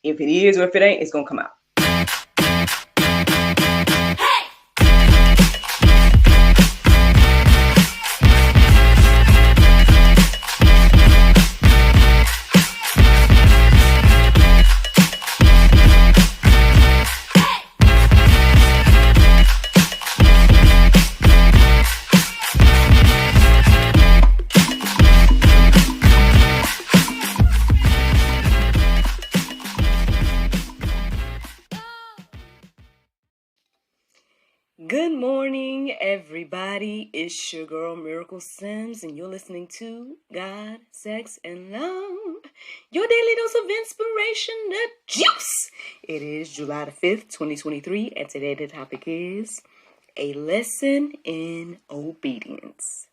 If it is or if it ain't, it's going to come out. Good morning, everybody. It's your girl, Miracle Sims, and you're listening to God, Sex, and Love, your daily dose of inspiration, the juice. It is July the 5th, 2023, and today the topic is a lesson in obedience.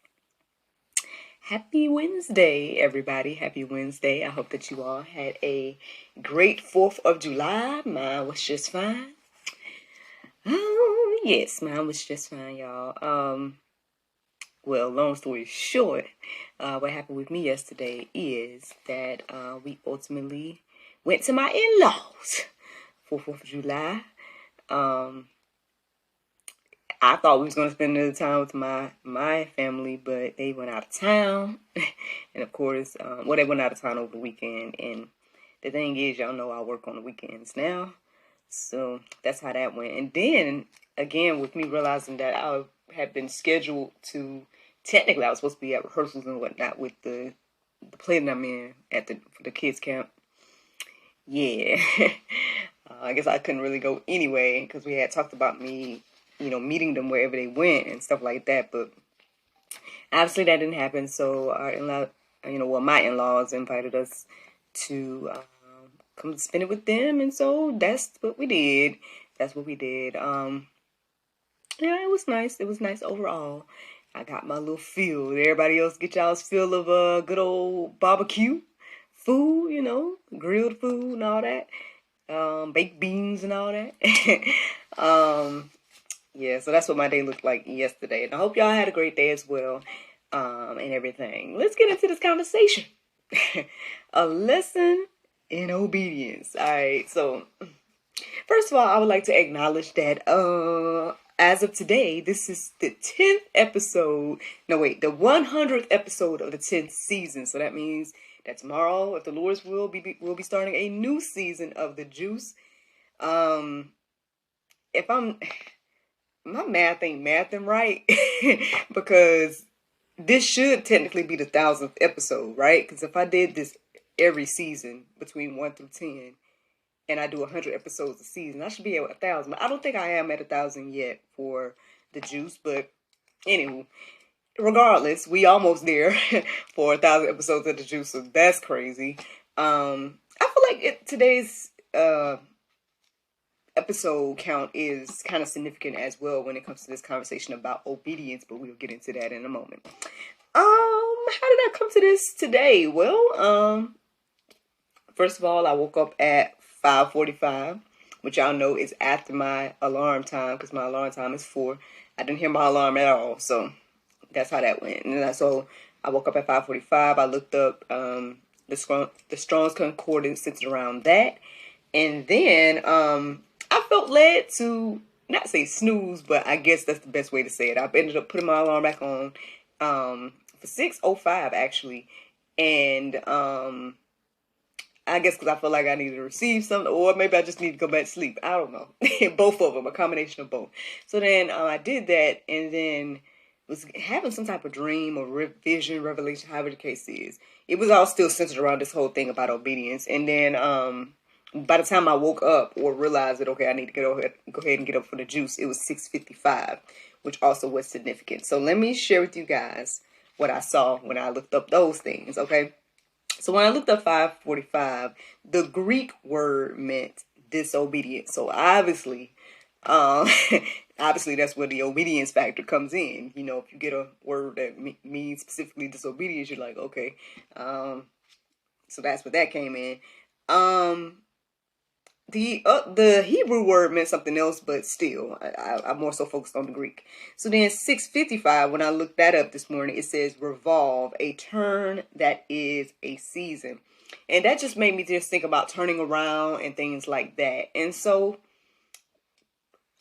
Happy Wednesday, everybody. Happy Wednesday. I hope that you all had a great 4th of July. Mine was just fine. Oh, yes, mine was just fine, y'all. Well, long story short, what happened with me yesterday is that we ultimately went to my in-laws for 4th of July. I thought we was going to spend another time with my family, but they went out of town. And of course, they went out of town over the weekend. And the thing is, y'all know I work on the weekends now. So that's how that went. And then, again, with me realizing that I had been scheduled to, technically I was supposed to be at rehearsals and whatnot with the play that I'm in for the kids camp. Yeah. I guess I couldn't really go anyway because we had talked about me, meeting them wherever they went and stuff like that. But obviously that didn't happen. So our in-law, my in-laws invited us to come spend it with them, and so that's what we did. Yeah, it was nice. It was nice overall. I got my little feel. Everybody else get y'all's feel of good old barbecue food, grilled food and all that, baked beans and all that. Yeah, so that's what my day looked like yesterday, and I hope y'all had a great day as well, and everything. Let's get into this conversation. A lesson in obedience. All right, so first of all, I would like to acknowledge that as of today, this is the 10th episode. No, wait, the 100th episode of the 10th season. So that means that tomorrow, if the Lord's will, we'll be starting a new season of The Juice. If my math ain't mathing right, because this should technically be the 1,000th episode, right? Because if I did this every season between 1 through 10, and I do 100 episodes a season, I should be at 1,000. But I don't think I am at 1,000 yet for The Juice. But anyway, regardless, we almost there for 1,000 episodes of The Juice. So that's crazy. I feel like today's episode count is kind of significant as well when it comes to this conversation about obedience. But we'll get into that in a moment. How did I come to this today? Well, first of all, I woke up at 5:45, which y'all know is after my alarm time because my alarm time is 4. I didn't hear my alarm at all, so that's how that went. And so I woke up at 5:45. I looked up the Strong's Concordance centered around that, and then I felt led to not say snooze, but I guess that's the best way to say it. I ended up putting my alarm back on for 6:05 actually, and I guess because I feel like I needed to receive something, or maybe I just need to go back to sleep. I don't know. Both of them, a combination of both. So then I did that, and then was having some type of dream or vision, revelation, however the case is. It was all still centered around this whole thing about obedience. And then by the time I woke up or realized that, okay, I need to go ahead and get up for the juice, it was 6:55, which also was significant. So let me share with you guys what I saw when I looked up those things, okay? So when I looked up 5:45, the Greek word meant disobedient. So obviously that's where the obedience factor comes in. If you get a word that means specifically disobedience, you're like, okay. So that's what that came in. The Hebrew word meant something else, but still, I'm more so focused on the Greek. So then 6:55, when I looked that up this morning, it says revolve, a turn that is a season. And that just made me just think about turning around and things like that. And so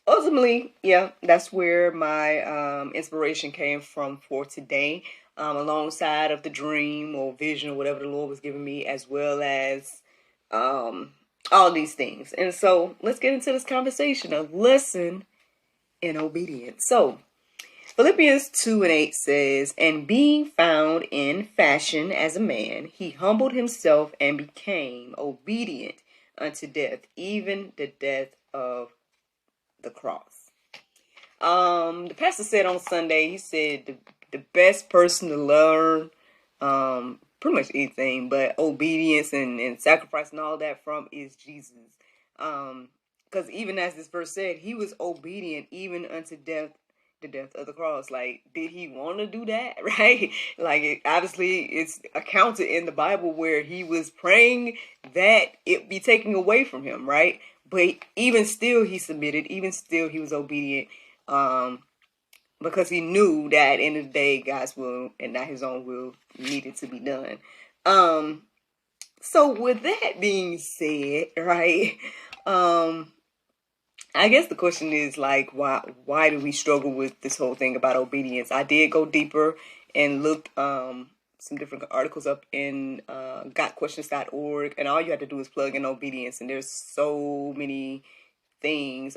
ultimately, yeah, that's where my inspiration came from for today, alongside of the dream or vision or whatever the Lord was giving me, as well as um, all these things. And so let's get into this conversation of listen and obedience. So Philippians 2:8 says, "And being found in fashion as a man, he humbled himself and became obedient unto death, even the death of the cross." The pastor said on Sunday, he said the best person to learn pretty much anything, but obedience and sacrifice and all that from is Jesus. Because even as this verse said, he was obedient even unto death, the death of the cross. Like, did he want to do that? Right? Like, obviously it's accounted in the Bible where he was praying that it be taken away from him, right? But even still he submitted, even still he was obedient, because he knew that at the end of the day, God's will and not his own will needed to be done. So with that being said, right, I guess the question is like, why do we struggle with this whole thing about obedience? I did go deeper and looked some different articles up in gotquestions.org, and all you have to do is plug in obedience, and there's so many things.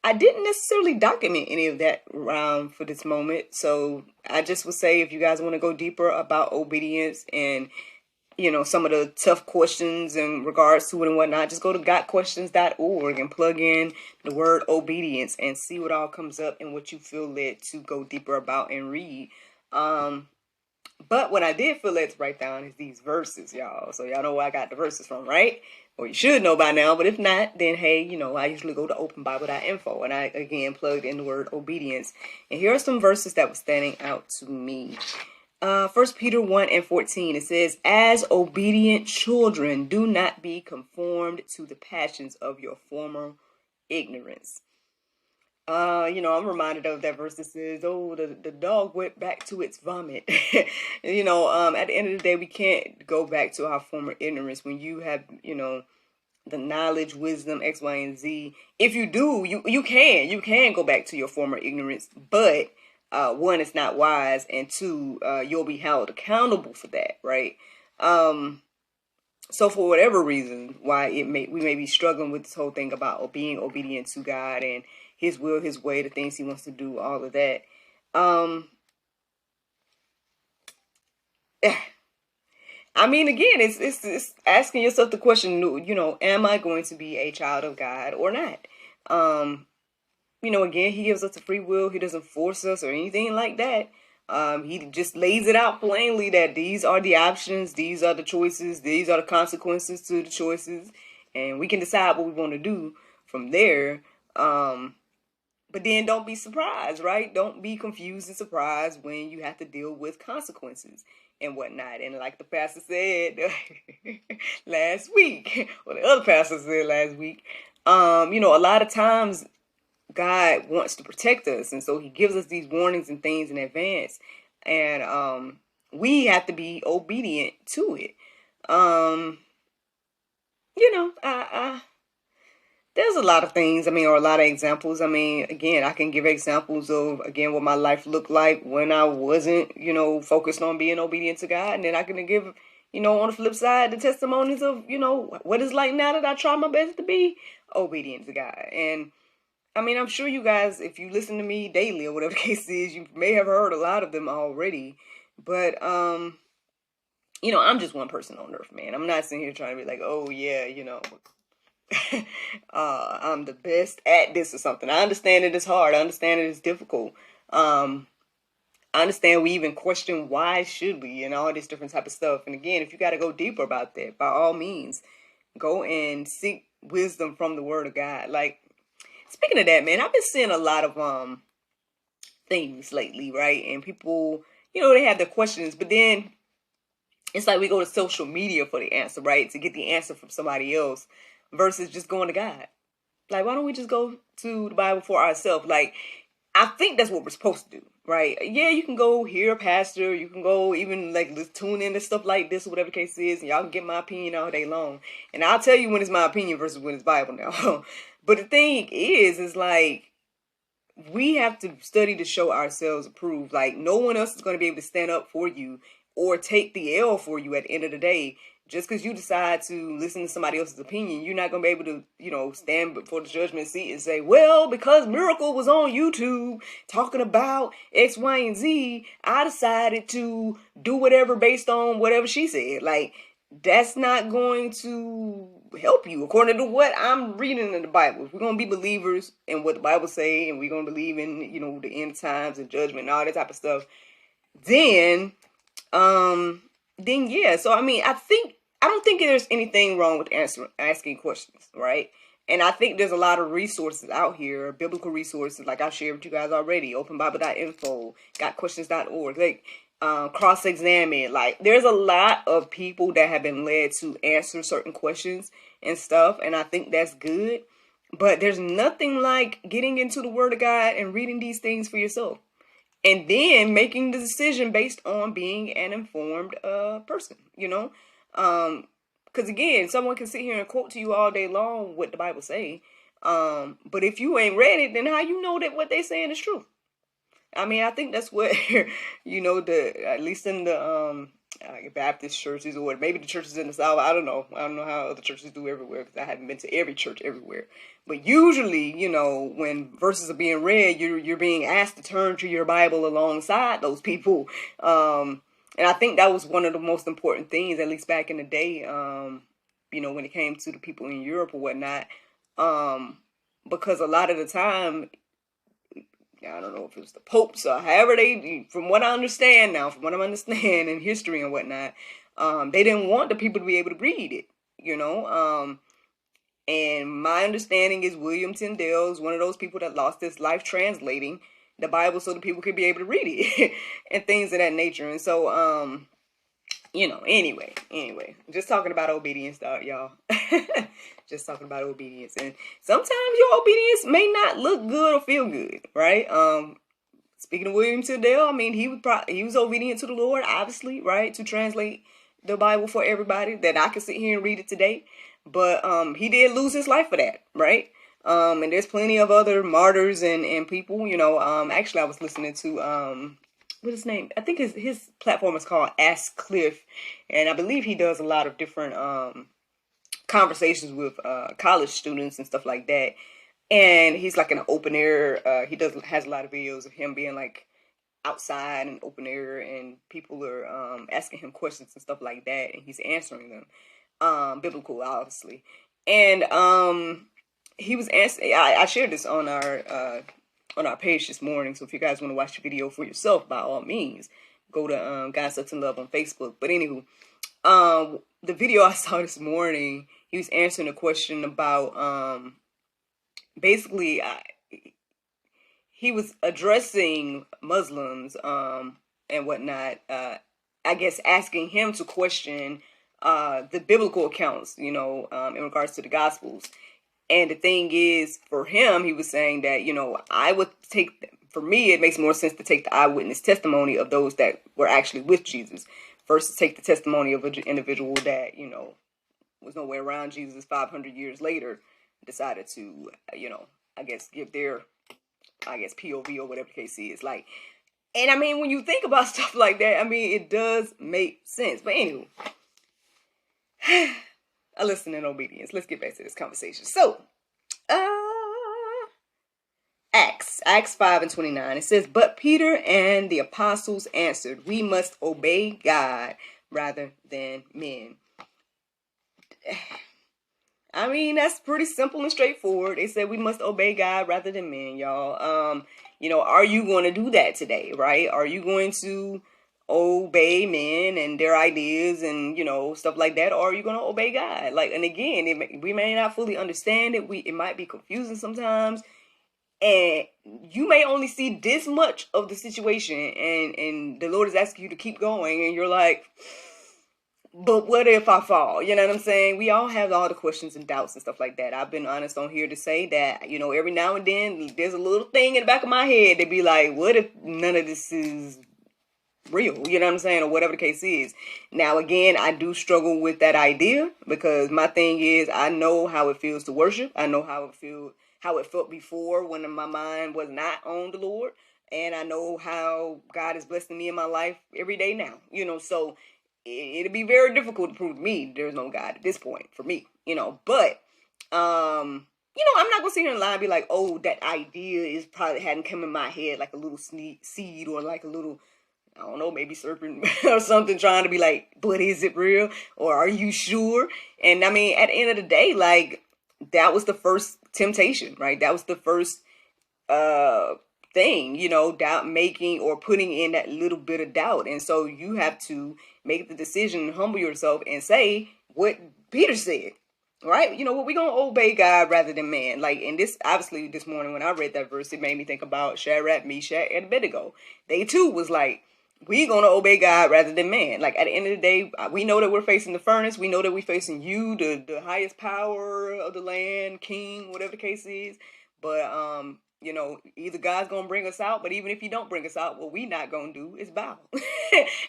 I didn't necessarily document any of that for this moment, so I just would say if you guys want to go deeper about obedience and some of the tough questions in regards to it and whatnot, just go to gotquestions.org and plug in the word obedience and see what all comes up and what you feel led to go deeper about and read. But what I did feel led to write down is these verses, y'all. So y'all know where I got the verses from, right? Or you should know by now, but if not, then hey, I usually go to openbible.info, and I again plugged in the word obedience. And here are some verses that were standing out to me. 1 Peter 1:14, it says, "As obedient children, do not be conformed to the passions of your former ignorance." I'm reminded of that verse that says, "Oh, the dog went back to its vomit." At the end of the day, we can't go back to our former ignorance. When you have, the knowledge, wisdom, X, Y, and Z. If you do, you can go back to your former ignorance, but one, it's not wise, and two, you'll be held accountable for that, right? So for whatever reason, why we may be struggling with this whole thing about being obedient to God and his will, his way, the things he wants to do, all of that. I mean, again, it's asking yourself the question, am I going to be a child of God or not? Again, he gives us a free will. He doesn't force us or anything like that. He just lays it out plainly that these are the options, these are the choices, these are the consequences to the choices, and we can decide what we want to do from there. But then don't be surprised, right? Don't be confused and surprised when you have to deal with consequences and whatnot. And like the pastor said last week, or the other pastor said last week, a lot of times God wants to protect us, and so he gives us these warnings and things in advance, and we have to be obedient to it. There's a lot of things, or a lot of examples. Again, I can give examples of, again, what my life looked like when I wasn't, focused on being obedient to God. And then I can give, on the flip side, the testimonies of, what it's like now that I try my best to be obedient to God. And I'm sure you guys, if you listen to me daily or whatever the case is, you may have heard a lot of them already. But, I'm just one person on earth, man. I'm not sitting here trying to be like, oh, yeah, I'm the best at this or something. I understand it is hard. I understand it is difficult. I understand we even question why should we and all this different type of stuff. And again, if you got to go deeper about that, by all means, go and seek wisdom from the Word of God. Like, speaking of that, man, I've been seeing a lot of things lately, right? And people, they have their questions, but then it's like we go to social media for the answer, right? To get the answer from somebody else versus just going to God. Like, why don't we just go to the Bible for ourselves? Like, I think that's what we're supposed to do. right? Yeah, you can go hear a pastor. You can go even like tune into stuff like this or whatever the case is. And y'all can get my opinion all day long. And I'll tell you when it's my opinion versus when it's Bible now. But the thing is like, we have to study to show ourselves approved. Like, no one else is going to be able to stand up for you or take the L for you at the end of the day. Just because you decide to listen to somebody else's opinion, you're not going to be able to, stand before the judgment seat and say, well, because Miracle was on YouTube talking about X, Y, and Z, I decided to do whatever based on whatever she said. Like, that's not going to help you according to what I'm reading in the Bible. If we're going to be believers in what the Bible say, and we're going to believe in, the end times and judgment and all that type of stuff, then yeah. So, I mean, I don't think there's anything wrong with asking questions, right? And I think there's a lot of resources out here, biblical resources, like I've shared with you guys already, openbible.info, gotquestions.org, like cross-examine. Like, there's a lot of people that have been led to answer certain questions and stuff, and I think that's good. But there's nothing like getting into the Word of God and reading these things for yourself, and then making the decision based on being an informed person, because again, someone can sit here and quote to you all day long what the Bible say, but if you ain't read it, then how you know that what they saying is true? I mean, I think that's what at least in the Baptist churches, or maybe the churches in the South. I don't know how other churches do everywhere, because I haven't been to every church everywhere. But usually, when verses are being read, you're being asked to turn to your Bible alongside those people. And I think that was one of the most important things, at least back in the day, when it came to the people in Europe or whatnot. Because a lot of the time, I don't know if it was the popes or however from what I understand in history and whatnot, they didn't want the people to be able to read it, and my understanding is William Tyndale is one of those people that lost his life translating the Bible so that people could be able to read it and things of that nature. And so, anyway, just talking about obedience, y'all. Just talking about obedience. And sometimes your obedience may not look good or feel good, right? Speaking of William Tyndale, I mean, he was obedient to the Lord, obviously, right? To translate the Bible for everybody, that I can sit here and read it today. But he did lose his life for that, right? And there's plenty of other martyrs and people, actually I was listening to, what's his name? I think his platform is called Ask Cliff. And I believe he does a lot of different, conversations with, college students and stuff like that. And he's like in an open air, he has a lot of videos of him being like outside and open air, and people are, asking him questions and stuff like that. And he's answering them, biblical, obviously. And, he was asking, I shared this on our page this morning. So if you guys want to watch the video for yourself, by all means, go to God Sucks and Love on Facebook. But anywho, the video I saw this morning, he was answering a question about basically he was addressing Muslims and whatnot. I guess asking him to question the biblical accounts, in regards to the Gospels. And the thing is, for him, he was saying that, I would for me, it makes more sense to take the eyewitness testimony of those that were actually with Jesus versus take the testimony of an individual that, was nowhere around Jesus 500 years later, decided to, I guess, give their, POV or whatever the case is. Like, and I mean, when you think about stuff like that, I mean, it does make sense. But anyway, a listen in obedience. Let's get back to this conversation. So, Acts 5:29. It says, "But Peter and the apostles answered, 'We must obey God rather than men.'" I mean, that's pretty simple and straightforward. They said we must obey God rather than men, y'all. Are you going to do that today, right? Are you going to obey men and their ideas and, stuff like that? Or are you going to obey God? Like, and again, we may not fully understand it. It might be confusing sometimes. And you may only see this much of the situation, and the Lord is asking you to keep going, and you're like, but what if I fall? You know what I'm saying? We all have all the questions and doubts and stuff like that. I've been honest on here to say that, every now and then there's a little thing in the back of my head that be like, what if none of this is real? You know what I'm saying? Or whatever the case is. Now, again, I do struggle with that idea because my thing is I know how it feels to worship. I know how it felt before when my mind was not on the Lord. And I know how God is blessing me in my life every day now. So it'll be very difficult to prove to me there's no God at this point for me, but I'm not gonna sit here and lie and be like, oh, that idea is probably hadn't come in my head like a little seed or like a little, I don't know, maybe serpent or something trying to be like, but is it real? Or are you sure? And I mean, at the end of the day, like, that was the first temptation, right? That was the first thing, doubt making or putting in that little bit of doubt. And so you have to make the decision, humble yourself and say what Peter said, right? What we gonna obey God rather than man. Like, and this, obviously this morning when I read that verse, it made me think about Shadrach, Meshach, and Abednego. They too was like, we gonna obey God rather than man. Like, at the end of the day, we know that we're facing the furnace. We know that we're facing you, the highest power of the land, king, whatever the case is. But either God's gonna bring us out, but even if He don't bring us out, what we not gonna do is bow.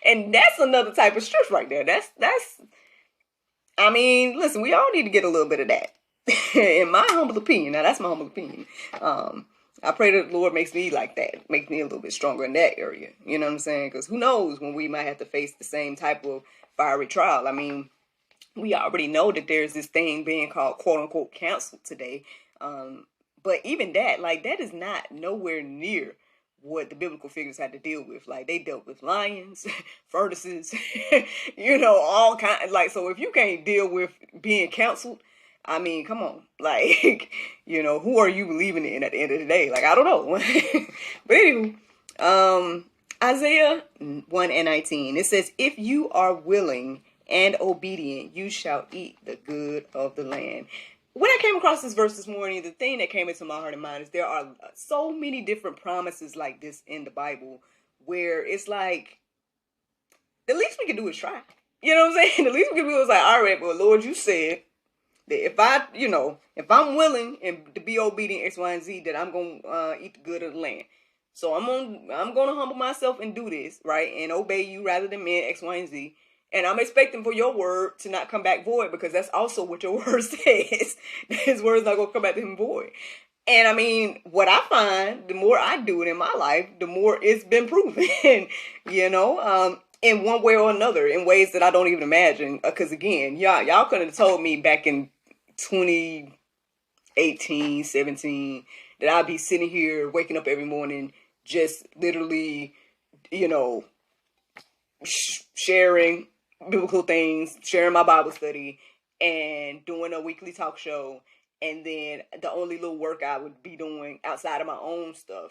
And that's another type of strength right there. That's. I mean, listen, we all need to get a little bit of that, in my humble opinion. Now, that's my humble opinion. I pray that the Lord makes me like that, makes me a little bit stronger in that area. You know what I'm saying? Because who knows when we might have to face the same type of fiery trial. I mean, we already know that there's this thing being called quote unquote canceled today. But even that, like, that is not nowhere near what the biblical figures had to deal with. Like, they dealt with lions, furnaces, all kinds. Like, so if you can't deal with being counseled, I mean, come on. Like, who are you believing in at the end of the day? Like, I don't know. But anyway, Isaiah 1:19, it says, if you are willing and obedient, you shall eat the good of the land. When I came across this verse this morning, the thing that came into my heart and mind is there are so many different promises like this in the Bible where it's like, the least we can do is try. You know what I'm saying? The least we can do is like, all right, well, Lord, you said that if I'm willing and to be obedient X, Y, and Z, that I'm going to eat the good of the land. So I'm going to humble myself and do this, right? And obey you rather than men X, Y, and Z. And I'm expecting for your word to not come back void, because that's also what your word says. His word's not going to come back to him void. And I mean, what I find, the more I do it in my life, the more it's been proven, in one way or another, in ways that I don't even imagine. Because again, y'all couldn't have told me back in 2018, 17, that I'd be sitting here waking up every morning, just literally, sharing biblical things, sharing my Bible study, and doing a weekly talk show. And then the only little work I would be doing outside of my own stuff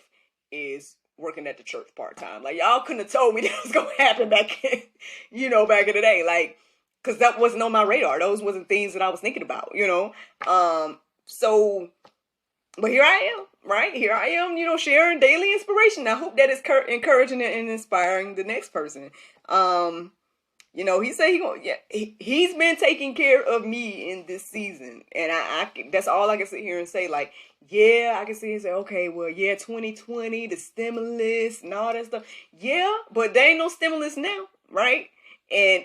is working at the church part-time. Like, y'all couldn't have told me that was going to happen back in, back in the day. Like, because that wasn't on my radar. Those wasn't things that I was thinking about, So, but here I am, right? Here I am, sharing daily inspiration. I hope that is encouraging and inspiring the next person. He said he's been taking care of me in this season. And I that's all I can sit here and say. Like, yeah, I can sit here and say, okay, well, yeah, 2020, the stimulus and all that stuff. Yeah, but there ain't no stimulus now, right? And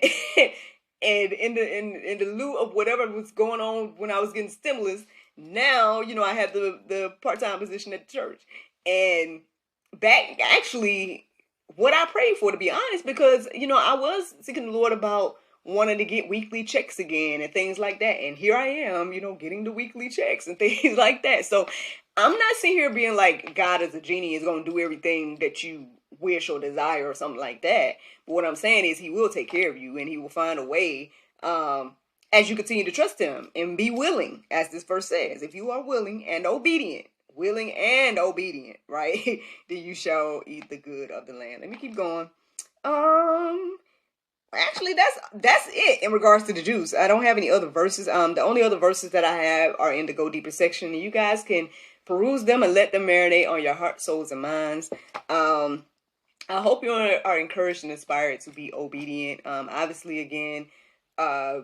and in the lieu of whatever was going on when I was getting stimulus, now, I have the part-time position at the church. And back, actually, what I prayed for, to be honest, because, I was seeking the Lord about wanting to get weekly checks again and things like that. And here I am, getting the weekly checks and things like that. So I'm not sitting here being like God is a genie, is going to do everything that you wish or desire or something like that. But what I'm saying is He will take care of you, and He will find a way, as you continue to trust Him and be willing, as this verse says. If you are willing and obedient, right? Then you shall eat the good of the land. Let me keep going. Actually, that's it in regards to the juice. I don't have any other verses. The only other verses that I have are in the Go Deeper section. And you guys can peruse them and let them marinate on your heart, souls, and minds. I hope you are encouraged and inspired to be obedient. Obviously, again, I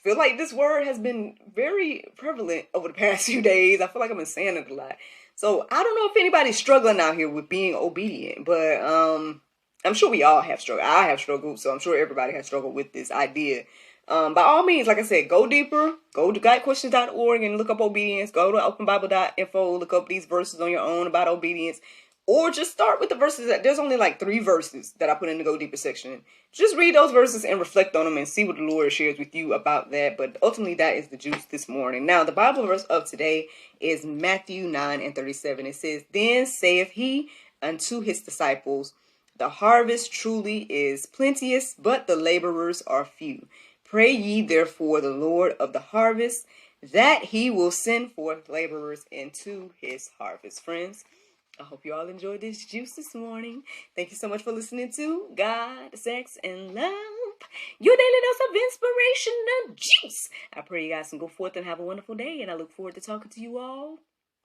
feel like this word has been very prevalent over the past few days. I feel like I've been saying it a lot. So I don't know if anybody's struggling out here with being obedient, but I'm sure we all have struggled. I have struggled, so I'm sure everybody has struggled with this idea. By all means, like I said, go deeper. Go to guidequestions.org and look up obedience. Go to openbible.info, look up these verses on your own about obedience. Or just start with the verses there's only like 3 verses that I put in the Go Deeper section. Just read those verses and reflect on them and see what the Lord shares with you about that. But ultimately, that is the juice this morning. Now, the Bible verse of today is Matthew 9:37. It says, "Then saith he unto his disciples, the harvest truly is plenteous, but the laborers are few. Pray ye therefore the Lord of the harvest, that he will send forth laborers into his harvest." Friends, I hope you all enjoyed this juice this morning. Thank you so much for listening to God, Sex, and Love, your daily dose of inspirational juice. I pray you guys can go forth and have a wonderful day, and I look forward to talking to you all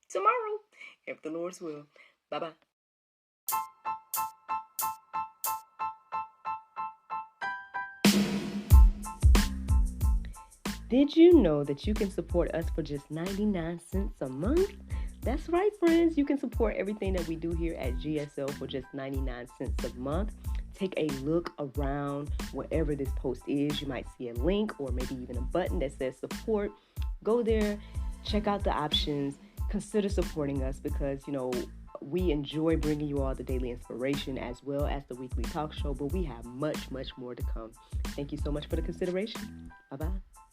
tomorrow, if the Lord's will. Bye-bye. Did you know that you can support us for just 99 cents a month? That's right, friends. You can support everything that we do here at GSL for just 99 cents a month. Take a look around wherever this post is. You might see a link or maybe even a button that says support. Go there, check out the options, consider supporting us because, we enjoy bringing you all the daily inspiration as well as the weekly talk show, but we have much, much more to come. Thank you so much for the consideration. Bye-bye.